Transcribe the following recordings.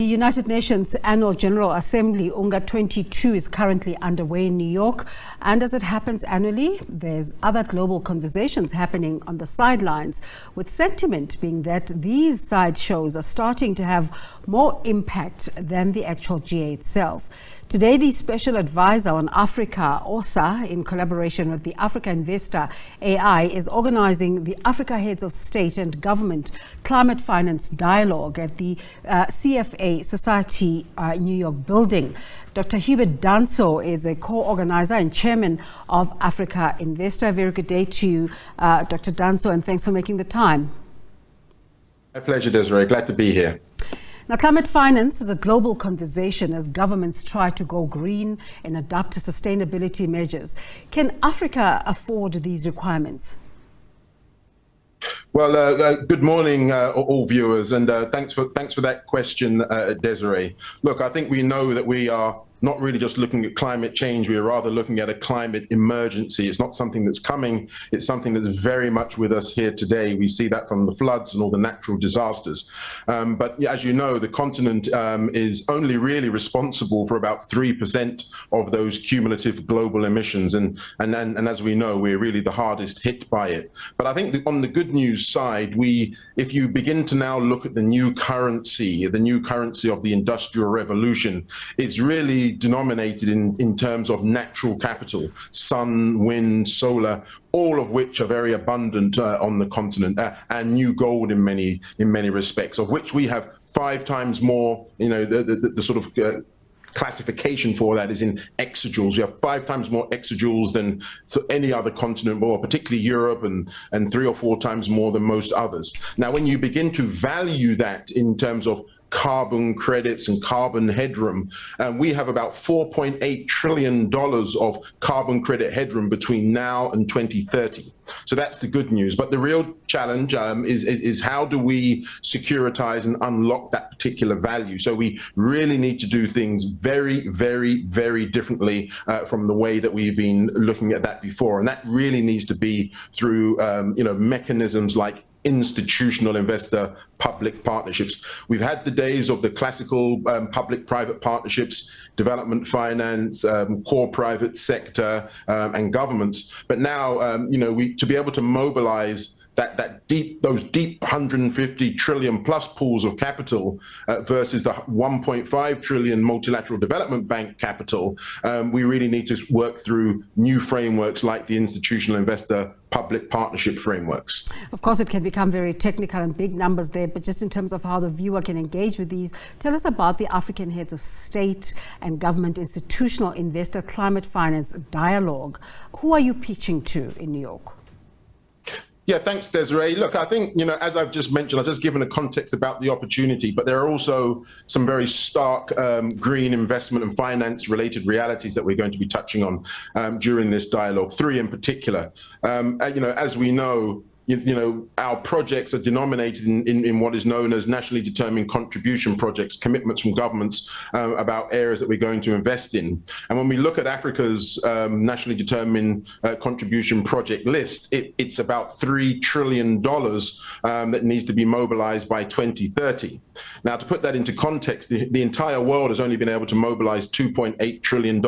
United Nations Annual General Assembly, UNGA 22, is currently underway in New York. And as it happens annually, there's other global conversations happening on the sidelines, with sentiment being that these side shows are starting to have more impact than the actual GA itself. Today, the Special Advisor on Africa, OSAA, in collaboration with the Africa Investor AI, is organizing the Africa Heads of State and Government Climate Finance Dialogue at the CFA Society New York building. Dr. Hubert Danso is a co-organizer and chairman of Africa Investor. Very good day to you, Dr. Danso, and thanks for making the time. My pleasure, Desiree. Glad to be here. Now, climate finance is a global conversation as governments try to go green and adapt to sustainability measures. Can Africa afford these requirements? Well, good morning, all viewers, and thanks for that question, Desiree. Look, I think we know that we are not really just looking at climate change, we are rather looking at a climate emergency. It's not something that's coming, it's something that is very much with us here today. We see that from the floods and all the natural disasters. But as you know, the continent is only really responsible for about 3% of those cumulative global emissions. And as we know, we're really the hardest hit by it. But I think on the good news side, if you begin to now look at the new currency of the Industrial Revolution, it's really denominated in terms of natural capital, sun, wind, solar, all of which are very abundant on the continent, and new gold in many respects, of which we have 5 times more. You know, the sort of classification for that is in exajoules. We have 5 times more exajoules than any other continent, or particularly Europe, and 3 or 4 times more than most others. Now, when you begin to value that in terms of carbon credits and carbon headroom, we have about $4.8 trillion of carbon credit headroom between now and 2030. So that's the good news. But the real challenge is how do we securitize and unlock that particular value? So we really need to do things very, very, very differently from the way that we've been looking at that before. And that really needs to be through mechanisms like institutional investor public partnerships. We've had the days of the classical public-private partnerships, development finance, core private sector, and governments. But now, to be able to mobilize those deep 150 trillion plus pools of capital versus the 1.5 trillion multilateral development bank capital, we really need to work through new frameworks like the institutional investor public partnership frameworks. Of course, it can become very technical and big numbers there, but just in terms of how the viewer can engage with these, tell us about the African Heads of State and Government Institutional Investor Climate Finance Dialogue. Who are you pitching to in New York? Yeah, thanks, Desiree. Look, I think, as I've just mentioned, I've just given a context about the opportunity, but there are also some very stark green investment and finance related realities that we're going to be touching on during this dialogue, 3 in particular. As we know, our projects are denominated in what is known as nationally determined contribution projects, commitments from governments about areas that we're going to invest in. And when we look at Africa's nationally determined contribution project list, it's about $3 trillion that needs to be mobilized by 2030. Now, to put that into context, the entire world has only been able to mobilize $2.8 trillion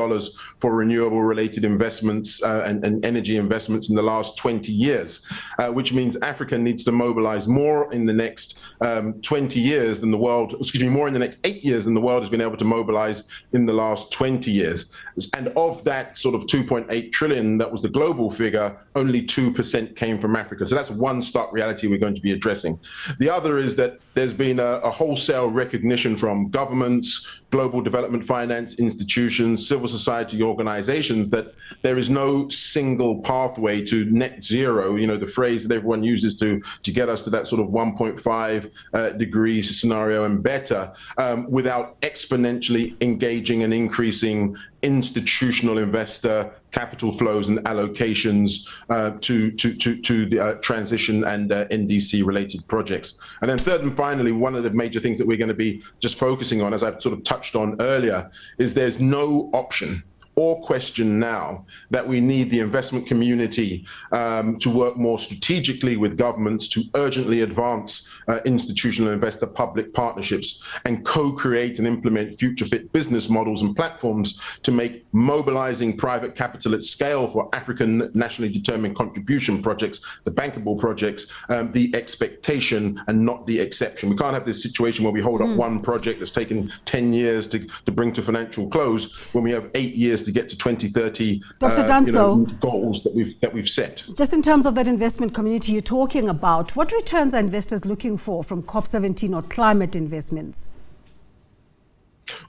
for renewable related investments and energy investments in the last 20 years, which means Africa needs to mobilize more in the next 20 years than more in the next 8 years than the world has been able to mobilize in the last 20 years. And of that sort of 2.8 trillion, that was the global figure, only 2% came from Africa. So that's one stark reality we're going to be addressing. The other is that there's been a wholesale recognition from governments, global development finance institutions, civil society organizations that there is no single pathway to net zero, the phrase that everyone uses to get us to that sort of 1.5 degrees scenario and better, without exponentially engaging and increasing institutional investor capital flows and allocations to the transition and NDC related projects. And then third and finally, one of the major things that we're going to be just focusing on, as I've sort of touched on earlier, is there's no option or question now that we need the investment community to work more strategically with governments to urgently advance institutional investor-public partnerships and co-create and implement future-fit business models and platforms to make mobilizing private capital at scale for African nationally determined contribution projects, the bankable projects, the expectation and not the exception. We can't have this situation where we hold up one project that's taken 10 years to bring to financial close when we have 8 years to get to 2030 Dr. Danso, goals that we've set. Just in terms of that investment community you're talking about, what returns are investors looking for from COP17 or climate investments?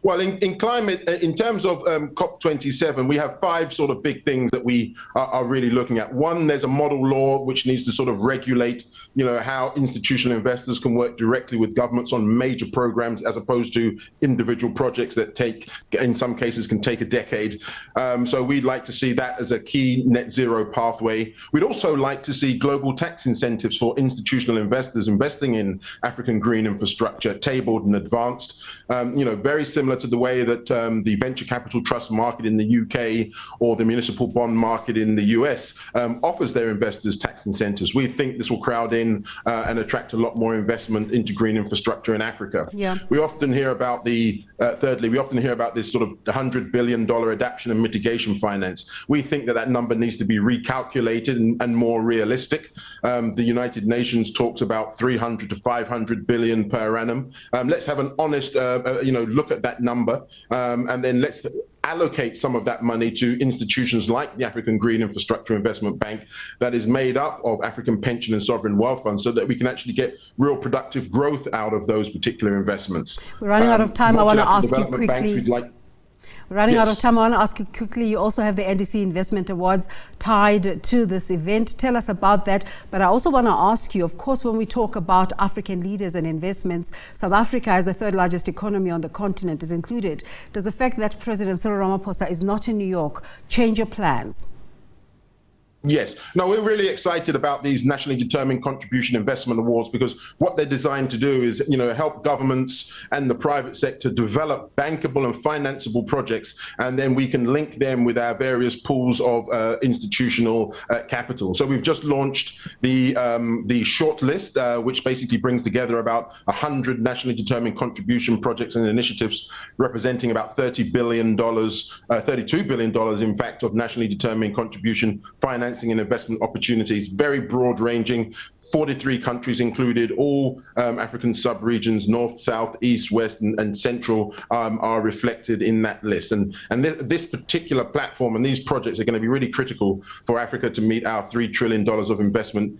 Well, in climate, in terms of COP27, we have 5 sort of big things that we are really looking at. One, there's a model law which needs to sort of regulate, how institutional investors can work directly with governments on major programs as opposed to individual projects that in some cases, can take a decade. So we'd like to see that as a key net zero pathway. We'd also like to see global tax incentives for institutional investors investing in African green infrastructure tabled and advanced, very similar to the way that the venture capital trust market in the UK or the municipal bond market in the US offers their investors tax incentives. We think this will crowd in and attract a lot more investment into green infrastructure in Africa. Yeah. We often hear about thirdly, we often hear about this sort of $100 billion adaptation and mitigation finance. We think that number needs to be recalculated and more realistic. The United Nations talks about 300 to 500 billion per annum. Let's have an honest, look at that number, and then let's allocate some of that money to institutions like the African Green Infrastructure Investment Bank that is made up of African pension and sovereign wealth funds so that we can actually get real productive growth out of those particular investments. We're running out of time. I want to ask you quickly. Running out of time, I want to ask you quickly, you also have the NDC Investment Awards tied to this event. Tell us about that. But I also want to ask you, of course, when we talk about African leaders and investments, South Africa as the 3rd largest economy on the continent is included. Does the fact that President Cyril Ramaphosa is not in New York change your plans? Yes. No, we're really excited about these nationally determined contribution investment awards because what they're designed to do is, help governments and the private sector develop bankable and financeable projects, and then we can link them with our various pools of institutional capital. So we've just launched the short list, which basically brings together about 100 nationally determined contribution projects and initiatives representing about $32 billion, in fact, of nationally determined contribution finance and investment opportunities, very broad ranging, 43 countries included, all African sub-regions, north, south, east, west, and central are reflected in that list. And this particular platform and these projects are going to be really critical for Africa to meet our $3 trillion of investment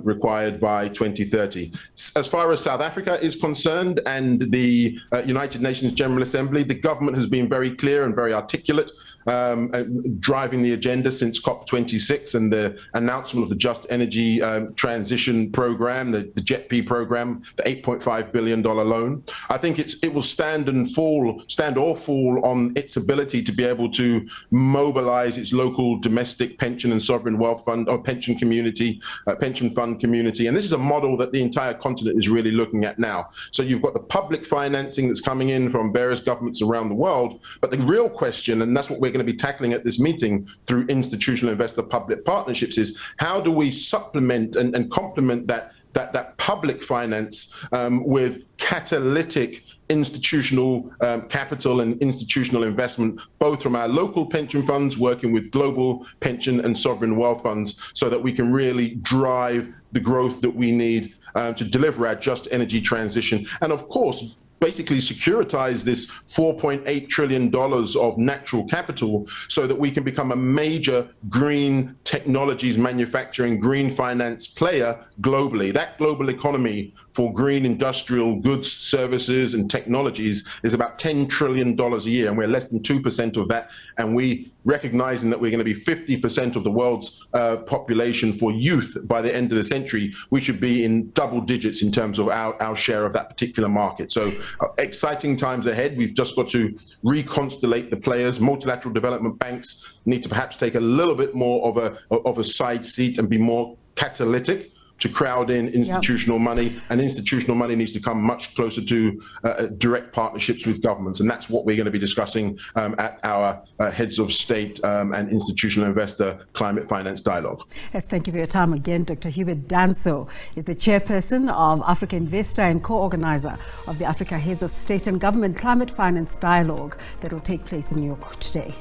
required by 2030. As far as South Africa is concerned and the United Nations General Assembly, the government has been very clear and very articulate, driving the agenda since COP26 and the announcement of the Just Energy Transition Program, the JETP program, the $8.5 billion loan. I think it will stand or fall on its ability to be able to mobilize its local domestic pension and sovereign wealth fund or pension fund community. And this is a model that the entire continent is really looking at now. So you've got the public financing that's coming in from various governments around the world. But the real question, and that's what we're going to be tackling at this meeting through institutional investor-public partnerships, is how do we supplement and complement that public finance with catalytic institutional capital and institutional investment, both from our local pension funds working with global pension and sovereign wealth funds, so that we can really drive the growth that we need to deliver our just energy transition. And of course, basically securitize this $4.8 trillion of natural capital so that we can become a major green technologies manufacturing, green finance player globally. That global economy for green industrial goods, services, and technologies is about $10 trillion a year, and we're less than 2% of that. And we, recognizing that we're going to be 50% of the world's population for youth by the end of the century, we should be in double digits in terms of our share of that particular market. So exciting times ahead. We've just got to reconstellate the players. Multilateral development banks need to perhaps take a little bit more of a side seat and be more catalytic. to crowd in institutional money, and institutional money needs to come much closer to direct partnerships with governments. And that's what we're going to be discussing at our Heads of State and Institutional Investor Climate Finance Dialogue. Yes, thank you for your time again. Dr. Hubert Danso is the chairperson of Africa Investor and co-organiser of the Africa Heads of State and Government Climate Finance Dialogue that will take place in New York today.